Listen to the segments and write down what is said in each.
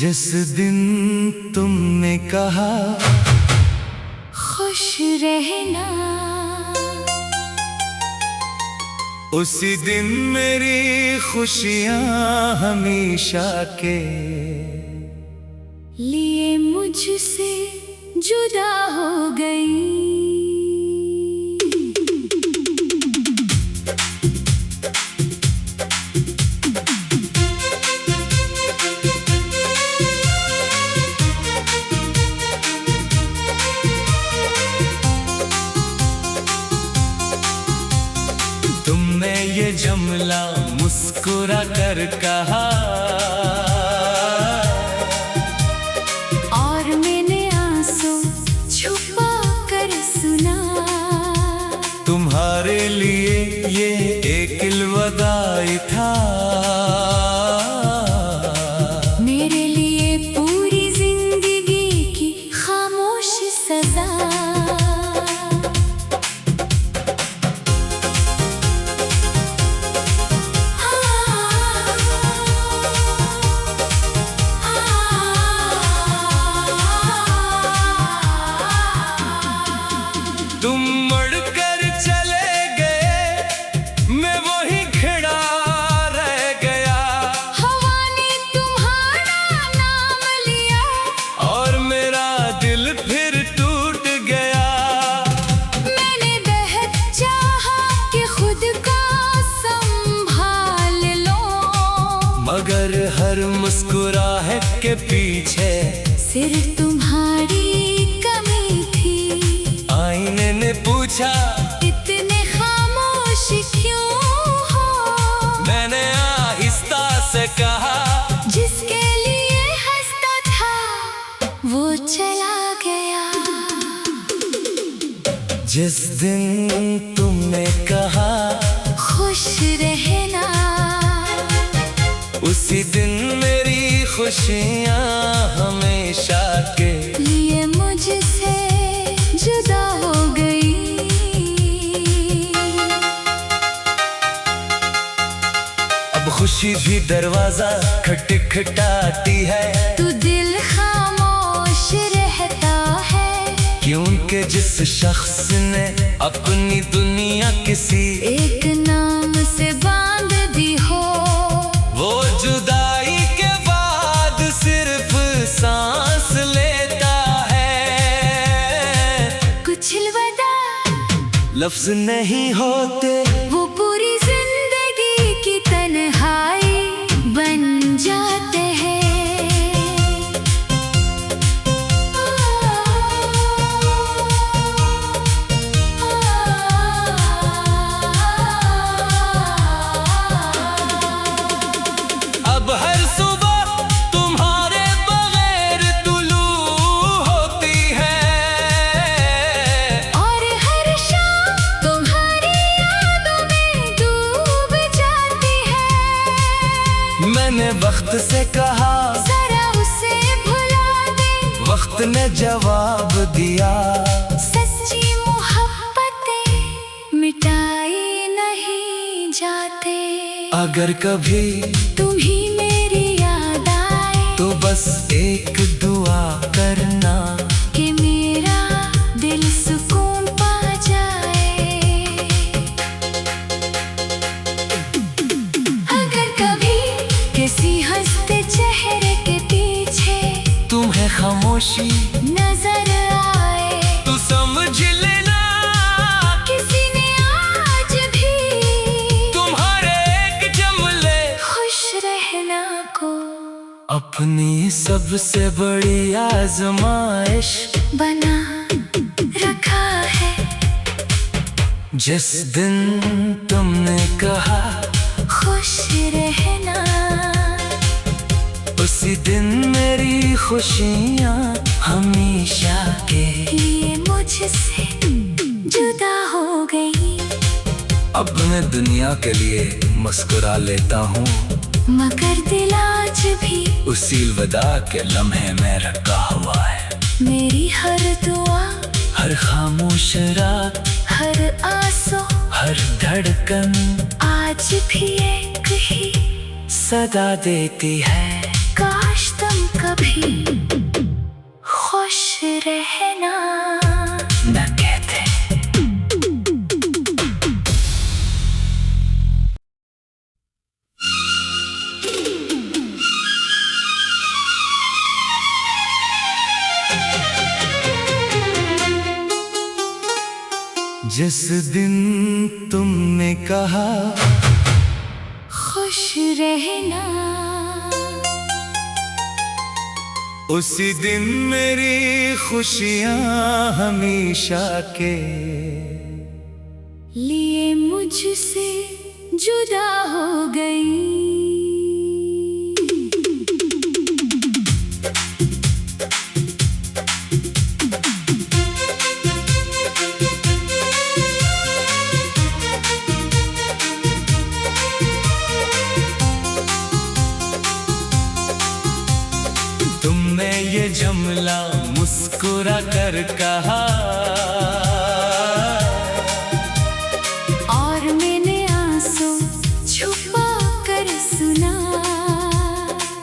जिस दिन तुमने कहा खुश रहना, उसी दिन मेरी खुशियां हमेशा के लिए मुझसे जुदा हो गई। तुमने ये जुमला मुस्कुरा कर कहा और मैंने आंसू छुपा कर सुना। तुम्हारे लिए ये एक अलविदाई था, मेरे लिए पूरी जिंदगी की खामोश सजा। तुम मुड़कर चले गए, मैं वहीं खड़ा रह गया। हवा ने तुम्हारा नाम लिया और मेरा दिल फिर टूट गया। मैंने बेहद चाहा कि खुद का संभाल लो, मगर हर मुस्कुराहट के पीछे सिर्फ तुम्हारी कमी थी। आईने ने पूछा इतने खामोश क्यों हो? मैंने आहिस्ता से कहा जिसके लिए हंसता था वो चला गया। जिस दिन तुमने कहा खुश रहना, उसी दिन मेरी खुशियां हमेशा के लिए मुझसे जुदा हो गई। अब खुशी भी दरवाजा खटखटाती है, तू दिल खामोश रहता है, क्योंकि जिस शख्स ने अपनी दुनिया किसी एक नाम से बांध दी हो। वो जुदाई के बाद सिर्फ सांस लेता है। कुछ अलविदा लफ्ज नहीं होते, वो पूरी जिंदगी की तन्हाई बन जाते हैं। अब हर सुबह तुम्हारे बगैर तुलू होती है, और हर शाम तुम्हारी यादों में डूब जाती है। मैंने वक्त से कहा जरा उसे भुला दे, वक्त ने जवाब दिया। सच्ची मोहब्बतें मिटाई नहीं जाते। अगर कभी तुम ही मेरी याद आए तो बस एक दुआ करना कि मेरा दिल सुकून पा जाए। अगर कभी किसी हंसते चेहरे के पीछे तुम्हें खामोशी नजर आए, तू समझ लेना किसी ने आज भी तुम्हारे एक जुमले खुश रहना को अपनी सबसे बड़ी आजमाइश बना रखा है। जिस दिन तुमने कहा खुश रहना, उसी दिन मेरी खुशियां हमेशा के लिए मुझसे जुदा हो गई। अब मैं दुनिया के लिए मुस्कुरा लेता हूँ, मगर दिल आज भी उसी अलविदा के लम्हे में रखा हुआ है। मेरी हर दुआ, हर खामोश रात, हर आंसू, हर धड़कन आज भी एक ही सदा देती है। काश तुम कभी खुश रहना न कहते। जिस दिन तुमने कहा खुश रहना, उसी दिन मेरी खुशियां हमेशा के लिए मुझसे जुदा हो गई। तुमने ये जुमला मुस्कुरा कर कहा और मैंने आंसू छुपा कर सुना।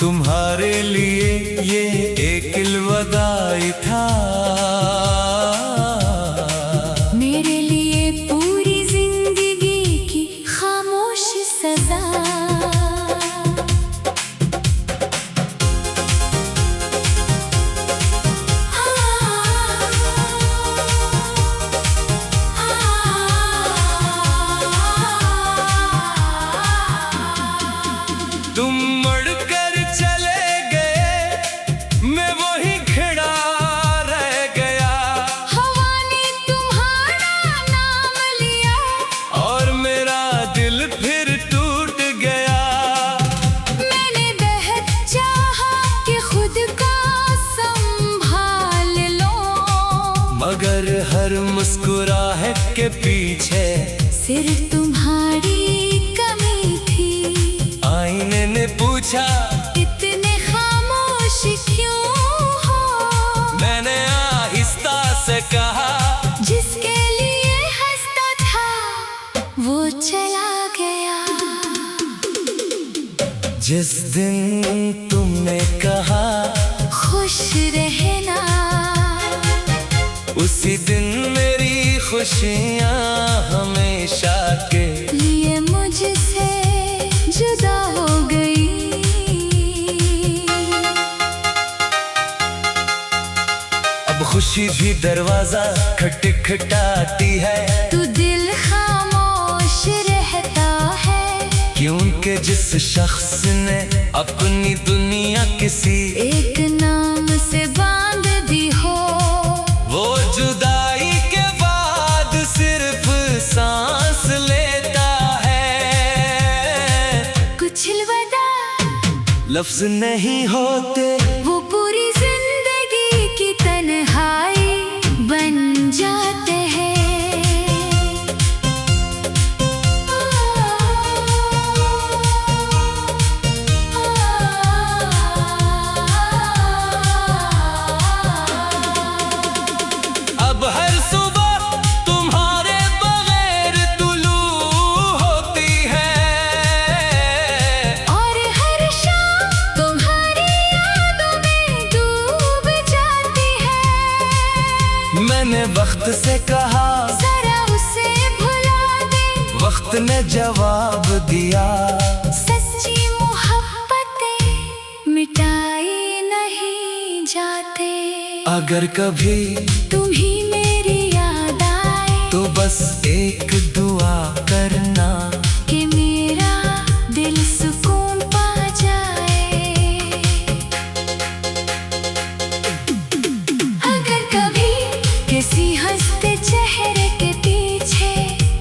तुम्हारे लिए ये एक अलविदाई था, मेरे लिए पूरी जिंदगी की खामोश सजा। तुम मुड़कर चले गए, मैं वही खड़ा रह गया। हवा ने तुम्हारा नाम लिया और मेरा दिल फिर टूट गया। मैंने बेहद चाहा कि खुद का संभाल लो, मगर हर मुस्कुराहट के पीछे सिर्फ तुम्हारी कमी थी। आईने ने पूछा इतने खामोश क्यों हो? मैंने आहिस्ता से कहा जिसके लिए हंसता था वो चला गया। जिस दिन तुमने कहा खुश रहना, उसी दिन मेरी खुशियां हमेशा के लिए मुझसे जुदा हो गई। अब खुशी भी दरवाजा खटखटाती है, तू दिल खामोश रहता है, क्योंकि जिस शख्स ने अपनी दुनिया किसी एक नाम से बांध दी हो। वो जुदाई के बाद सिर्फ सांस लेता है। कुछ अलविदा लफ्ज नहीं होते, वो पूरी जिंदगी की तन्हाई बन जाते हैं। अब हर सुबह तुम्हारे बगैर तुलू होती है, और हर शाम तुम्हारी यादों में डूब जाती है। मैंने वक्त से कहा जरा उसे भुला दे, वक्त ने जवाब दिया। सच्ची मोहब्बतें मिटाई नहीं जाते। अगर कभी तुम ही मेरी याद आए तो बस एक दुआ करना कि मेरा दिल सुकून पा जाए। अगर कभी किसी हंसते चेहरे के पीछे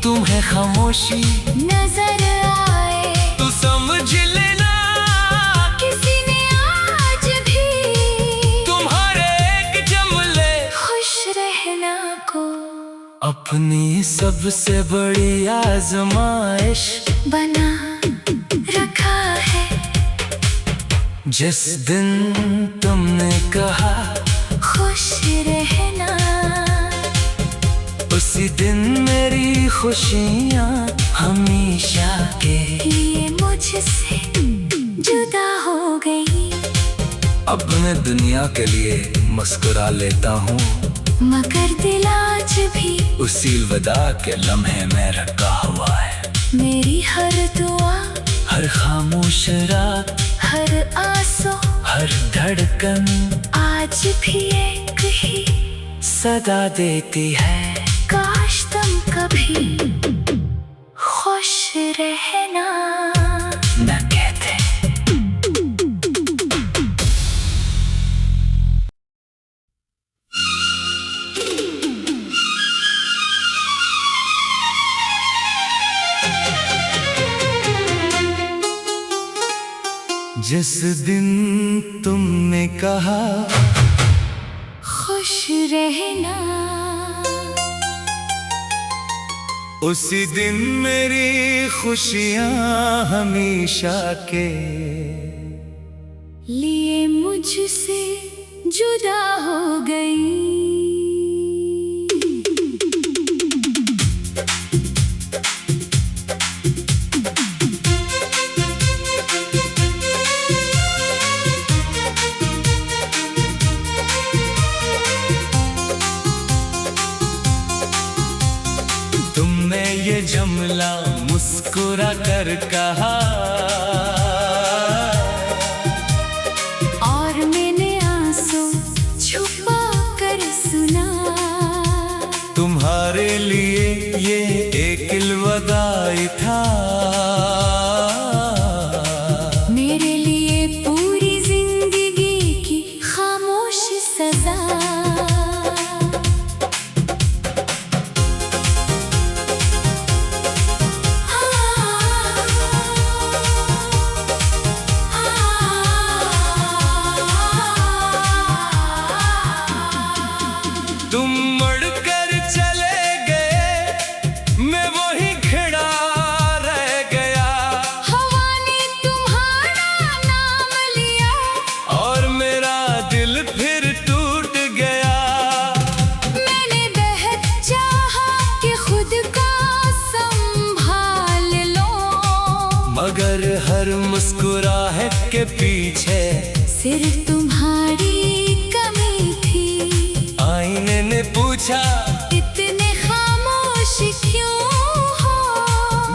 तुम्हें खामोशी नजर आए, तो समझ लेना किसी ने आज भी तुम्हारे एक जुमले खुश रहना को अपनी सबसे बड़ी आजमाइश बना रखा है। जिस दिन तुमने कहा खुश रहना, उसी दिन मेरी खुशियां हमेशा के लिए मुझसे जुदा हो गई। अब मैं दुनिया के लिए मुस्कुरा लेता हूँ, मगर दिल आज भी उसी विदा के लम्हे में रखा हुआ है। मेरी हर दुआ, हर खामोश रात, हर आंसू, हर धड़कन आज भी एक ही सदा देती है। काश तुम कभी खुश रहना न कहते। जिस दिन तुमने कहा खुश रहना, उसी दिन मेरी खुशियां हमेशा के लिए मुझसे जुदा हो गई। तुमने ये जुमला मुस्कुरा कर कहा, और मैंने आंसू छुपा कर सुना। तुम्हारे लिए ये एक अलविदाई था, मेरे लिए पूरी जिंदगी की खामोश सजा। तुम मुड़कर चले गए, मैं वहीं खड़ा रह गया। हवा ने तुम्हारा नाम लिया, और मेरा दिल फिर टूट गया। मैंने बेहद चाहा कि खुद को संभाल लो, मगर हर मुस्कुराहट के पीछे सिर्फ तुम्हारी कमी थी। आईने ने पूछा, इतने खामोश क्यों हो?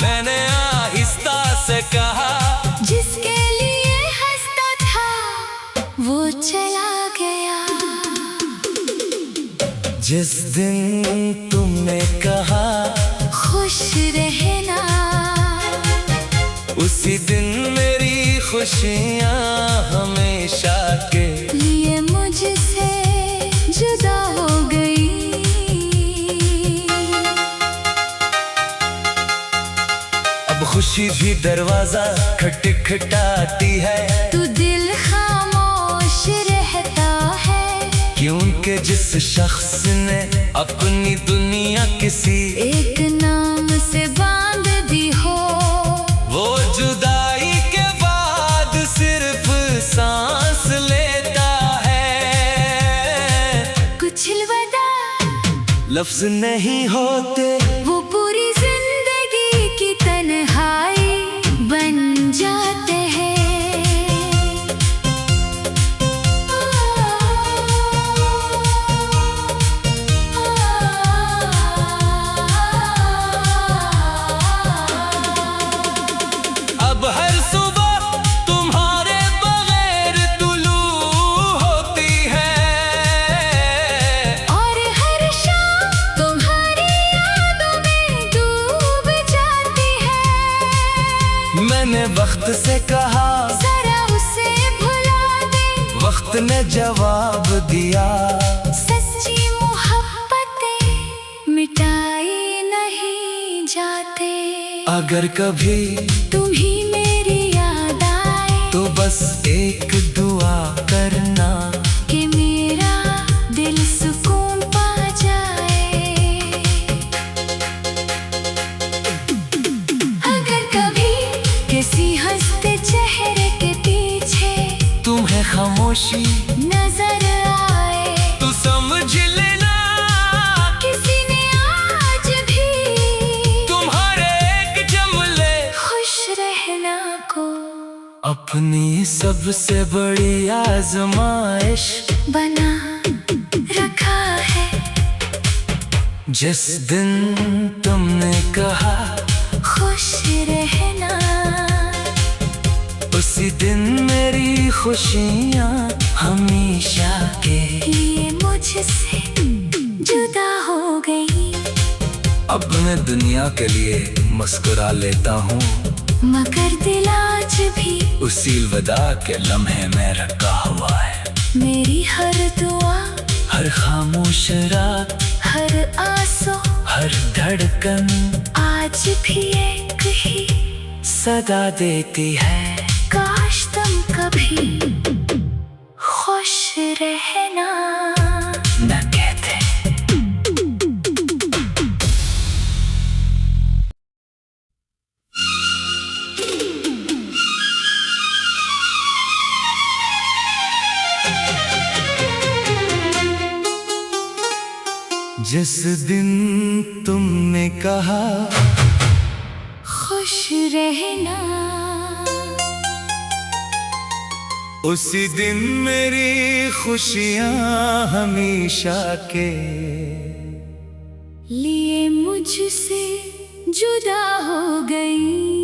मैंने आहिस्ता से कहा, जिसके लिए हंसता था वो चला गया। जिस दिन तुमने कहा खुश रहना, उसी दिन मेरी खुशियां हमेशा के लिए मुझसे जुदा हो गई। अब खुशी भी दरवाजा खटखटाती है, तू दिल खामोश रहता है, क्योंकि जिस शख्स ने अपनी दुनिया किसी एक नाम से बांध दी हो। वो जुदाई के बाद सिर्फ सांस लेता है। कुछ अलविदा लफ्ज नहीं होते, वो पूरी जिंदगी की तन्हाई बन जाते हैं। अब हर सुबह तुम्हारे बगैर तुलू होती है, और हर शाम तुम्हारी यादों में डूब जाती है। मैंने वक्त से कहा, जरा उसे भुला दे, वक्त ने जवाब दिया। सच्ची मोहब्बतें मिटाई नहीं जाते। अगर कभी तुम ही मेरी याद आए, तो बस एक दुआ करना, कि मेरा दिल सुकून पा जाए। अगर कभी किसी हंसते चेहरे के पीछे तुम्हें खामोशी नजर आए, तो समझ लेना किसी ने आज भी तुम्हारे एक जुमले खुश रहना को अपनी सबसे बड़ी आजमाइश बना रखा है। जिस दिन तुमने कहा खुश रहना, उसी दिन मेरी खुशियाँ हमेशा के लिए मुझसे जुदा हो गई। अब मैं दुनिया के लिए मुस्कुरा लेता हूँ, मगर दिल आज भी उसी अलविदा के लम्हे में रखा हुआ है। मेरी हर दुआ, हर खामोश रात, हर आंसू, हर धड़कन आज भी एक ही सदा देती है, काश तुम कभी खुश रहना न कहते। जिस दिन तुमने कहा खुश रहना, उसी दिन मेरी खुशियाँ हमेशा के लिए मुझसे जुदा हो गई।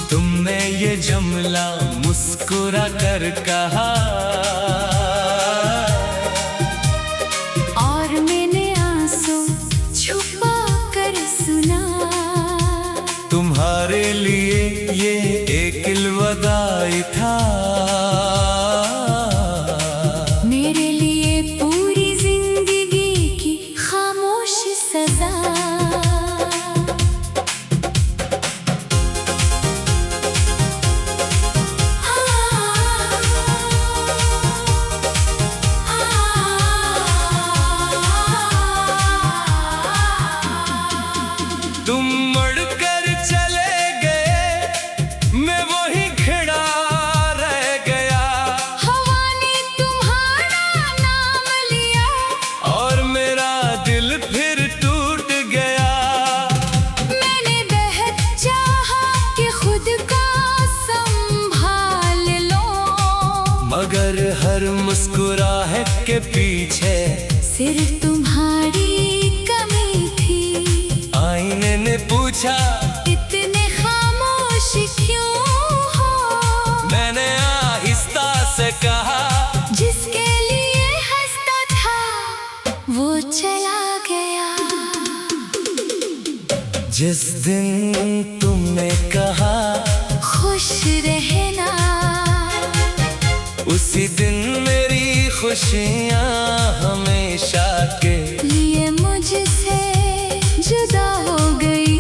तुमने ये जुमला मुस्कुरा कर कहा, और मैंने आंसू छुपा कर सुना। तुम्हारे लिए ये एक अलविदाई था, मेरे लिए पूरी जिंदगी की खामोश सजा। तुम मुड़कर चले गए, मैं वहीं खड़ा रह गया। हवा ने तुम्हारा नाम लिया, और मेरा दिल फिर टूट गया। मैंने बेहद चाहा कि खुद का संभाल लो, मगर हर मुस्कुराहट के पीछे सिर्फ तुम्हारी कमी थी। आईने ने पूछा, इतने खामोश क्यों हो? मैंने आहिस्ता से कहा, जिसके लिए हंसता था वो चला गया। जिस दिन तुमने कहा खुश रहना, उसी दिन मेरी खुशियाँ हमेशा के लिए मुझसे जुदा हो गई।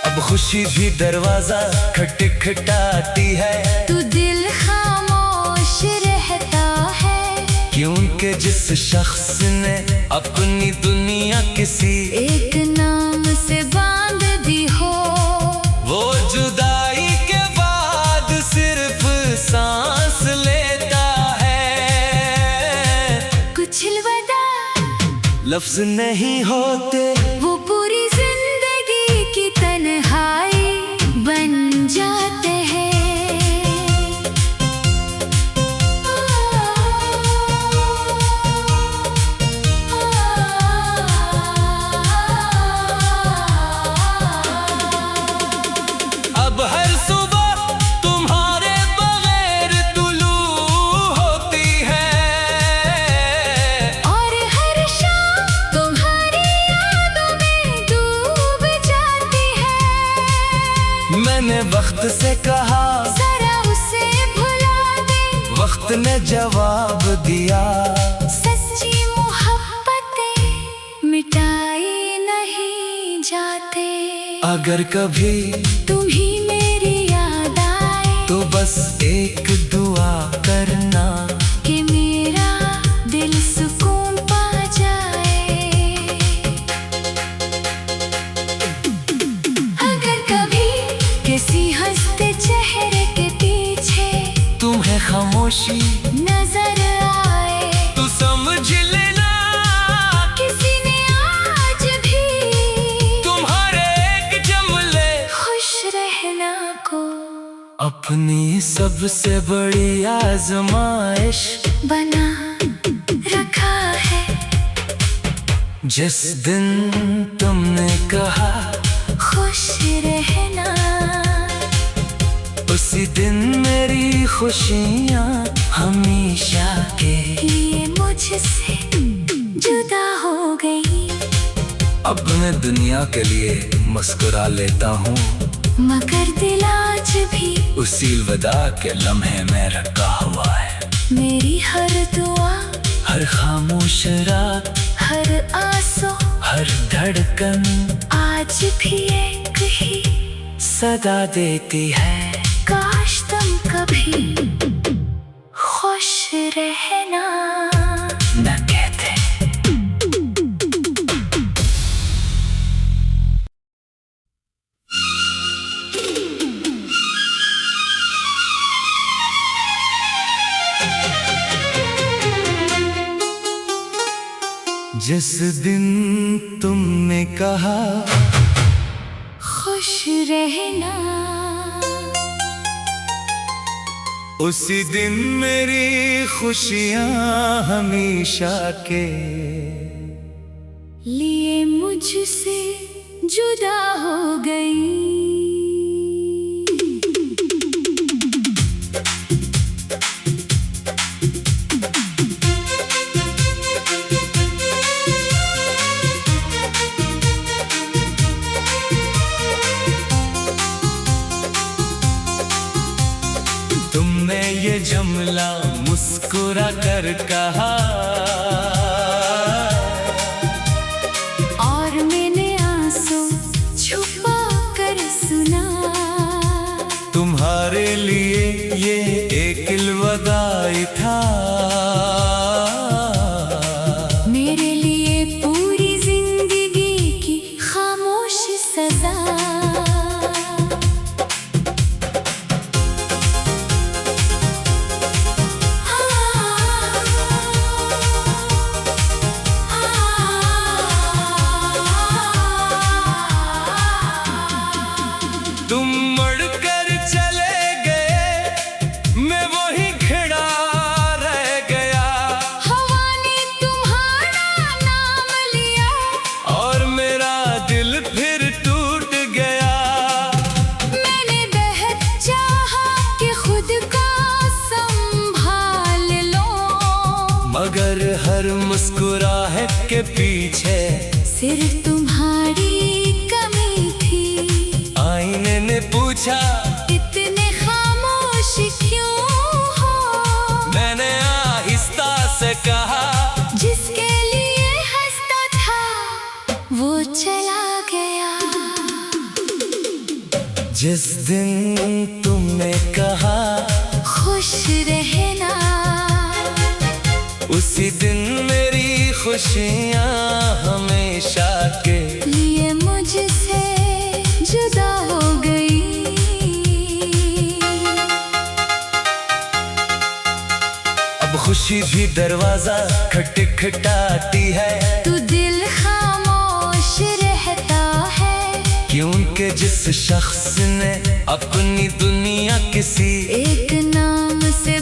अब खुशी भी दरवाजा खटखटाती है, तू दिल खामोश रहता है, क्योंकि जिस शख्स ने अपनी दुनिया किसी एक नाम से बांध दी हो। वो जुदाई के बाद सिर्फ सांस लेता है। कुछ अलविदा लफ्ज नहीं होते, वो पूरी जिंदगी की तन्हाई बन जाते हैं। अब हर सुबह तुम्हारे बगैर तुलू होती है, और हर शाम तुम्हारी यादों में डूब जाती है। मैंने वक्त से कहा, जरा उसे भुला दे, वक्त ने जवाब दिया, सच्ची मोहब्बतें मिटाई नहीं जाते। अगर कभी तुम ही मेरी याद आए, तो बस एक दुआ करना, कि मेरा दिल सुकून पा जाए। खामोशी नजर आए तू समझ लेना, किसी ने आज भी तुम्हारे एक जमले खुश रहना को अपनी सबसे बड़ी आजमाइश बना रखा है। जिस दिन तुमने कहा खुश रहना, उसी दिन मेरी खुशियाँ हमेशा के लिए मुझसे जुदा हो गई। अब मैं दुनिया के लिए मुस्कुरा लेता हूँ, मगर दिल आज भी उसी अलविदा के लम्हे में रखा हुआ है। मेरी हर दुआ, हर खामोश रात, हर आंसू, हर धड़कन आज भी एक ही सदा देती है, काश तुम कभी खुश रहना न कहते। जिस दिन तुमने कहा खुश रहना, उसी दिन मेरी खुशियाँ हमेशा के लिए मुझसे जुदा हो गई। तुमने ये जुमला मुस्कुरा कर कहा और मैंने आंसू छुपा कर सुना। तुम्हारे लिए ये एक अलविदाई था, मेरे लिए पूरी जिंदगी की खामोश सजा। तुम मुड़कर चले गए, मैं वही खड़ा रह गया। हवा ने तुम्हारा नाम लिया और मेरा दिल फिर टूट गया। मैंने बेहद चाहा कि खुद को संभाल लो, मगर हर मुस्कुराहट के पीछे सिर्फ तुम्हारी कमी थी। आईने ने पूछा इतने खामोश क्यों हो? मैंने आहिस्ता से कहा जिसके लिए हंसता था वो चला गया। जिस दिन तुमने कहा खुश रहना, उसी दिन मेरी खुशियाँ हमेशा के लिए मुझसे जुदा हो गई। अब खुशी भी दरवाजा खटखटाती है, तू दिल खामोश रहता है, क्योंकि जिस शख्स ने अपनी दुनिया किसी एक नाम से